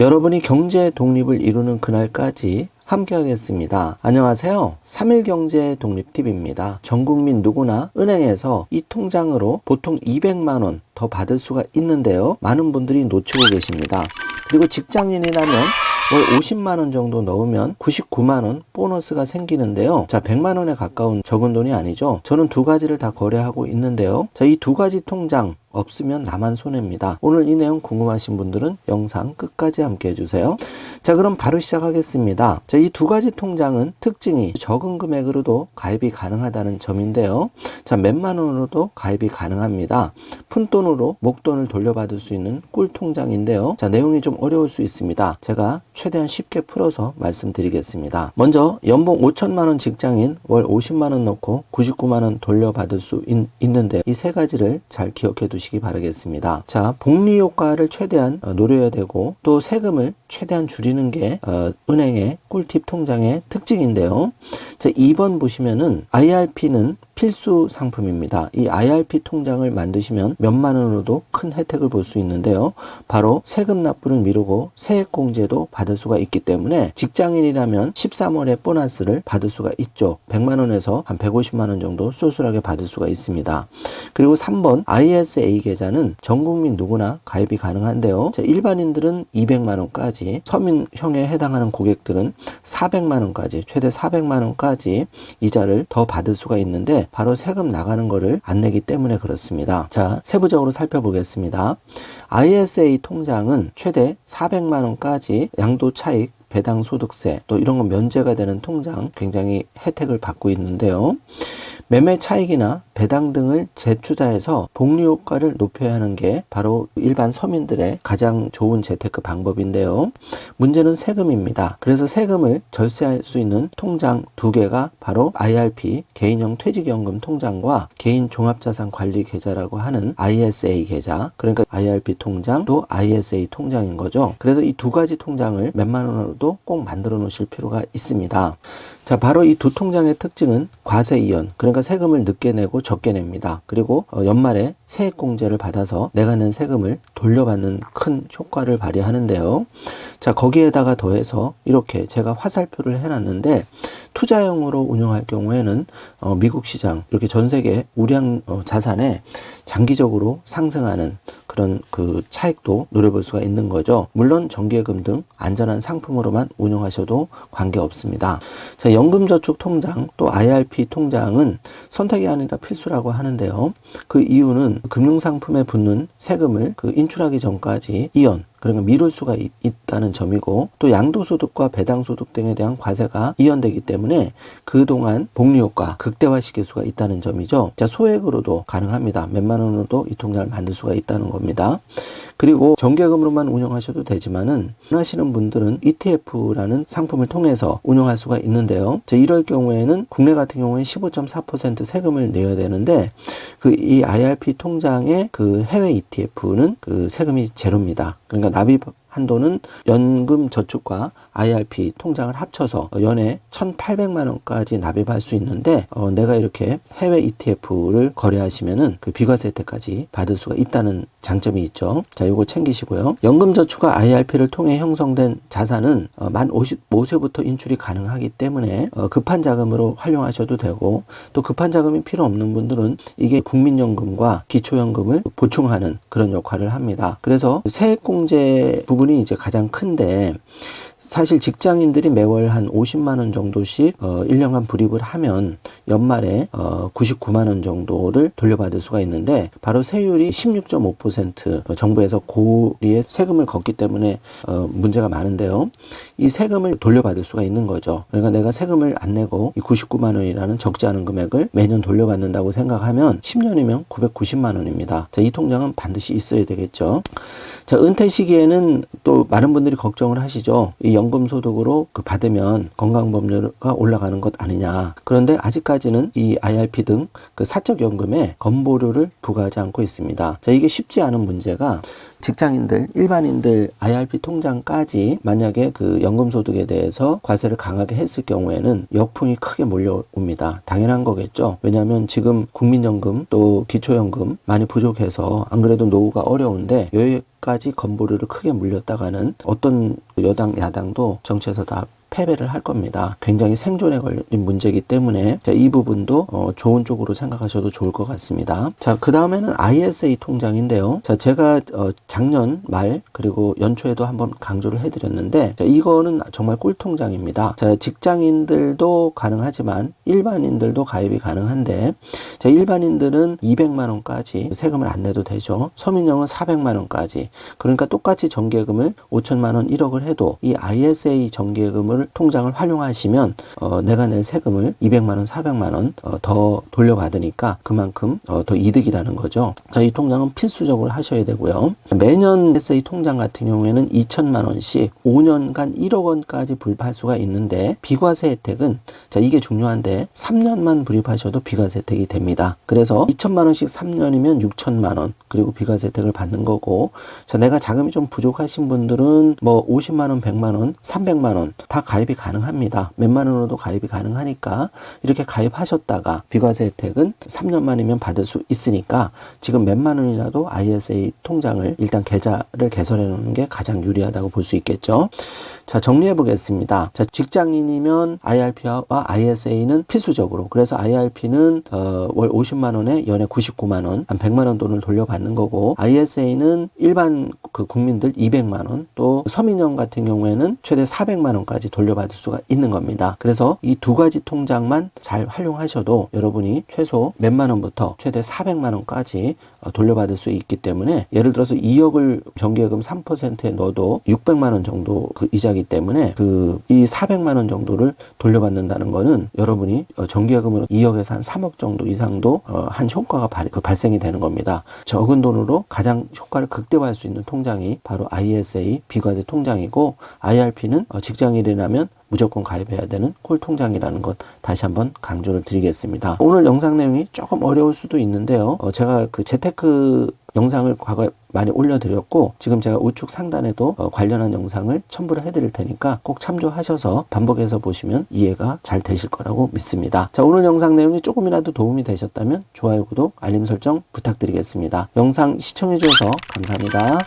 여러분이 경제 독립을 이루는 그날까지 함께 하겠습니다. 안녕하세요. 3일 경제 독립팁입니다. 전 국민 누구나 은행에서 이 통장으로 보통 200만원 더 받을 수가 있는데요. 많은 분들이 놓치고 계십니다. 그리고 직장인이라면 월 50만원 정도 넣으면 99만원 보너스가 생기는데요. 자, 100만원에 가까운 적은 돈이 아니죠. 저는 두 가지를 다 거래하고 있는데요. 자, 이 두 가지 통장 없으면 나만 손해입니다. 오늘 이 내용 궁금하신 분들은 영상 끝까지 함께 해주세요. 자, 그럼 바로 시작하겠습니다. 자, 이 두 가지 통장은 특징이 적은 금액으로도 가입이 가능하다는 점인데요. 자, 몇만 원으로도 가입이 가능합니다. 푼돈으로 목돈을 돌려받을 수 있는 꿀통장인데요. 자, 내용이 좀 어려울 수 있습니다. 제가 최대한 쉽게 풀어서 말씀드리겠습니다. 먼저 연봉 5천만원 직장인 월 50만원 넣고 99만원 돌려받을 수 있는데 이 세 가지를 잘 기억해 두시기 바라겠습니다. 자, 복리 효과를 최대한 노려야 되고 또 세금을 최대한 줄이는 게 은행의 꿀팁 통장의 특징인데요. 자, 2번 보시면은 IRP는 필수 상품입니다. 이 IRP 통장을 만드시면 몇만 원으로도 큰 혜택을 볼 수 있는데요. 바로 세금 납부를 미루고 세액공제도 받을 수가 있기 때문에 직장인이라면 13월에 보너스를 받을 수가 있죠. 100만 원에서 한 150만 원 정도 쏠쏠하게 받을 수가 있습니다. 그리고 3번 ISA 계좌는 전 국민 누구나 가입이 가능한데요. 자, 일반인들은 200만 원까지, 서민형에 해당하는 고객들은 400만 원까지, 최대 400만 원까지 이자를 더 받을 수가 있는데 바로 세금 나가는 거를 안 내기 때문에 그렇습니다. 자, 세부적으로 살펴보겠습니다. ISA 통장은 최대 400만 원까지 양도 차익, 배당 소득세, 또 이런 거 면제가 되는 통장 굉장히 혜택을 받고 있는데요. 매매 차익이나 배당 등을 재투자해서 복리 효과를 높여야 하는 게 바로 일반 서민들의 가장 좋은 재테크 방법인데요. 문제는 세금입니다. 그래서 세금을 절세할 수 있는 통장 두 개가 바로 IRP 개인형 퇴직연금 통장과 개인 종합자산 관리 계좌라고 하는 ISA 계좌, 그러니까 IRP 통장 또 ISA 통장인 거죠. 그래서 이 두 가지 통장을 몇만 원으로도 꼭 만들어 놓으실 필요가 있습니다. 자, 바로 이 두 통장의 특징은 과세 이연, 그러니까 세금을 늦게 내고 적게 냅니다. 그리고 연말에 세액공제를 받아서 내가 낸 세금을 돌려받는 큰 효과를 발휘하는데요. 자, 거기에다가 더해서 이렇게 제가 화살표를 해놨는데 투자형으로 운영할 경우에는 미국 시장, 이렇게 전 세계 우량 자산에 장기적으로 상승하는 그런 그 차익도 노려볼 수가 있는 거죠. 물론 정기예금 등 안전한 상품으로만 운영하셔도 관계없습니다. 자, 연금저축통장 또 IRP 통장은 선택이 아니라 필수라고 하는데요. 그 이유는 금융상품에 붙는 세금을 인출하기 전까지 이연, 그러니까 미룰 수가 있다는 점이고, 또 양도소득과 배당소득 등에 대한 과세가 이연되기 때문에 그동안 복리효과 극대화시킬 수가 있다는 점이죠. 자, 소액으로도 가능합니다. 몇만 원으로도 이 통장을 만들 수가 있다는 겁니다. 그리고 정기예금으로만 운영하셔도 되지만은 하시는 분들은 ETF라는 상품을 통해서 운영할 수가 있는데요. 자, 이럴 경우에는 국내 같은 경우에 15.4% 세금을 내야 되는데 이 IRP 통장의 해외 ETF는 세금이 제로입니다. 그러니까 납입 한도는 연금저축과 IRP 통장을 합쳐서 연에 1,800만 원까지 납입할 수 있는데 내가 이렇게 해외 ETF를 거래하시면은 비과세 혜택까지 받을 수가 있다는 장점이 있죠. 자, 요거 챙기시고요. 연금저축과 IRP를 통해 형성된 자산은 만 55세부터 인출이 가능하기 때문에 급한 자금으로 활용하셔도 되고, 또 급한 자금이 필요 없는 분들은 이게 국민연금과 기초연금을 보충하는 그런 역할을 합니다. 그래서 세액공제 부분이 이제 가장 큰데, 사실 직장인들이 매월 한 50만 원 정도씩 1년간 불입을 하면 연말에 99만 원 정도를 돌려받을 수가 있는데, 바로 세율이 16.5% 정부에서 고리에 세금을 걷기 때문에 문제가 많은데요. 이 세금을 돌려받을 수가 있는 거죠. 그러니까 내가 세금을 안 내고 이 99만 원이라는 적지 않은 금액을 매년 돌려받는다고 생각하면 10년이면 990만 원입니다. 자, 이 통장은 반드시 있어야 되겠죠. 자, 은퇴 시기에는 또 많은 분들이 걱정을 하시죠. 이 연금소득으로 받으면 건강보험료가 올라가는 것 아니냐. 그런데 아직까지는 이 IRP 등 사적연금에 건보료를 부과하지 않고 있습니다. 자, 이게 쉽지 않은 문제가 직장인들, 일반인들 IRP 통장까지 만약에 그 연금소득에 대해서 과세를 강하게 했을 경우에는 역풍이 크게 몰려옵니다. 당연한 거겠죠. 왜냐하면 지금 국민연금 또 기초연금 많이 부족해서 안 그래도 노후가 어려운데 여기까지 건보료를 크게 물렸다가는 어떤 여당 야당도 정치에서 다 패배를 할 겁니다. 굉장히 생존에 걸린 문제이기 때문에 자, 이 부분도 좋은 쪽으로 생각하셔도 좋을 것 같습니다. 자, 그 다음에는 ISA 통장인데요. 자, 제가 작년 말 그리고 연초에도 한번 강조를 해드렸는데 자, 이거는 정말 꿀 통장입니다. 자, 직장인들도 가능하지만 일반인들도 가입이 가능한데 자, 일반인들은 200만 원까지 세금을 안 내도 되죠. 서민형은 400만 원까지. 그러니까 똑같이 정기예금을 5천만 원 1억을 해도 이 ISA 정기예금을 통장을 활용하시면 내가 낸 세금을 200만 원, 400만 원 더 돌려받으니까 그만큼 더 이득이라는 거죠. 자, 이 통장은 필수적으로 하셔야 되고요. 매년 SA 통장 같은 경우에는 2천만 원씩 5년간 1억 원까지 불입할 수가 있는데 비과세 혜택은 자, 이게 중요한데 3년만 불입하셔도 비과세 혜택이 됩니다. 그래서 2천만 원씩 3년이면 6천만 원 그리고 비과세 혜택을 받는 거고 자, 내가 자금이 좀 부족하신 분들은 뭐 50만 원, 100만 원, 300만 원 다 가입이 가능합니다. 몇만 원으로도 가입이 가능하니까 이렇게 가입하셨다가 비과세 혜택은 3년 만이면 받을 수 있으니까 지금 몇만 원이라도 ISA 통장을 일단 계좌를 개설해 놓는 게 가장 유리하다고 볼 수 있겠죠. 자, 정리해 보겠습니다. 자, 직장인이면 IRP와 ISA는 필수적으로 그래서 IRP는 월 50만 원에 연에 99만 원, 한 100만 원 돈을 돌려받는 거고 ISA는 일반 그 국민들 200만 원, 또 서민형 같은 경우에는 최대 400만 원까지 돌려받을 수가 있는 겁니다. 그래서 이 두 가지 통장만 잘 활용하셔도 여러분이 최소 몇만 원부터 최대 400만 원까지 돌려받을 수 있기 때문에 예를 들어서 2억을 정기예금 3%에 넣어도 600만 원 정도 그 이자기 때문에 이 400만 원 정도를 돌려받는다는 거는 여러분이 정기예금으로 2억에서 한 3억 정도 이상도 한 효과가 발생이 되는 겁니다. 적은 돈으로 가장 효과를 극대화할 수 있는 통장이 바로 ISA 비과세 통장이고 IRP는 직장인이라면 무조건 가입해야 되는 콜 통장이라는 것 다시 한번 강조를 드리겠습니다. 오늘 영상 내용이 조금 어려울 수도 있는데요. 제가 그 재테크 영상을 과거에 많이 올려드렸고 지금 제가 우측 상단에도 관련한 영상을 첨부를 해드릴 테니까 꼭 참조하셔서 반복해서 보시면 이해가 잘 되실 거라고 믿습니다. 자, 오늘 영상 내용이 조금이라도 도움이 되셨다면 좋아요, 구독, 알림 설정 부탁드리겠습니다. 영상 시청해주셔서 감사합니다.